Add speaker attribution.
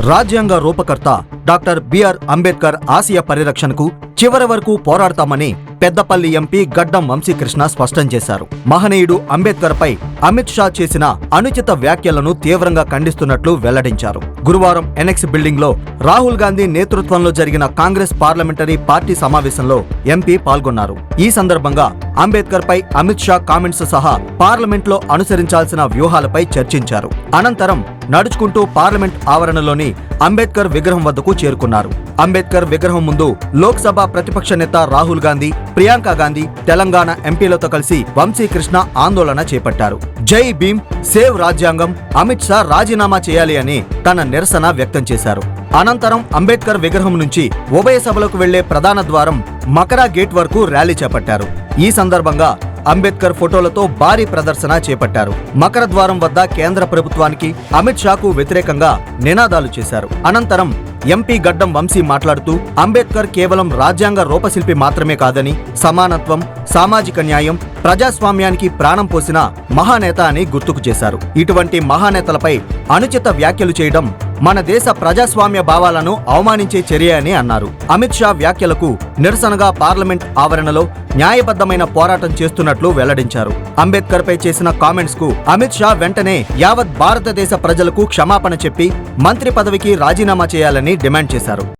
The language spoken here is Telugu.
Speaker 1: రాజ్యాంగ రూపకర్త డాక్టర్ బిఆర్ అంబేద్కర్ ఆశయ పరిరక్షణకు చివరి వరకు పోరాడతామని పెద్దపల్లి ఎంపీ గడ్డం వంశీకృష్ణ స్పష్టం చేశారు. మహనీయుడు అంబేద్కర్ పై అమిత్ షా చేసిన అనుచిత వ్యాఖ్యలను తీవ్రంగా ఖండిస్తున్నట్లు వెల్లడించారు. గురువారం ఎనెక్స్ బిల్డింగ్ లో రాహుల్ గాంధీ నేతృత్వంలో జరిగిన కాంగ్రెస్ పార్లమెంటరీ పార్టీ సమావేశంలో ఎంపీ పాల్గొన్నారు. ఈ సందర్భంగా అంబేద్కర్ పై అమిత్ షా కామెంట్స్ సహా పార్లమెంట్ లో అనుసరించాల్సిన వ్యూహాలపై చర్చించారు. అనంతరం నడుచుకుంటూ పార్లమెంట్ ఆవరణలోని అంబేద్కర్ విగ్రహం వద్దకు చేరుకున్నారు. అంబేద్కర్ విగ్రహం ముందు లోక్సభ ప్రతిపక్ష నేత రాహుల్ గాంధీ, ప్రియాంక గాంధీ, తెలంగాణ ఎంపీలతో కలిసి వంశీకృష్ణ ఆందోళన చేపట్టారు. జై భీమ్, సేవ్ రాజ్యాంగం, అమిత్ షా రాజీనామా చేయాలి అని తన నిరసన వ్యక్తం చేశారు. అనంతరం అంబేద్కర్ విగ్రహం నుంచి ఉభయ సభలకు వెళ్లే ప్రధాన ద్వారం మకరా గేట్ వరకు ర్యాలీ చేపట్టారు. ఈ సందర్భంగా అంబేద్కర్ ఫోటోలతో భారీ ప్రదర్శన చేపట్టారు. మకర ద్వారం వద్ద కేంద్ర ప్రభుత్వానికి, అమిత్ షాకు వ్యతిరేకంగా నినాదాలు చేశారు. అనంతరం ఎంపీ గడ్డం వంశీ మాట్లాడుతూ అంబేద్కర్ కేవలం రాజ్యాంగ రూపశిల్పి మాత్రమే కాదని, సమానత్వం, సామాజిక న్యాయం, ప్రజాస్వామ్యానికి ప్రాణం పోసిన మహానేత అని గుర్తుకు చేశారు. ఇటువంటి మహానేతలపై అనుచిత వ్యాఖ్యలు చేయడం మన దేశ ప్రజాస్వామ్య భావాలను అవమానించే చర్య అని అన్నారు. అమిత్ షా వ్యాఖ్యలకు నిరసనగా పార్లమెంట్ ఆవరణలో న్యాయబద్ధమైన పోరాటం చేస్తున్నట్లు వెల్లడించారు. అంబేద్కర్ పై చేసిన కామెంట్స్ కు అమిత్ షా వెంటనే యావత్ భారతదేశ ప్రజలకు క్షమాపణ చెప్పి మంత్రి పదవికి రాజీనామా చేయాలని డిమాండ్ చేశారు.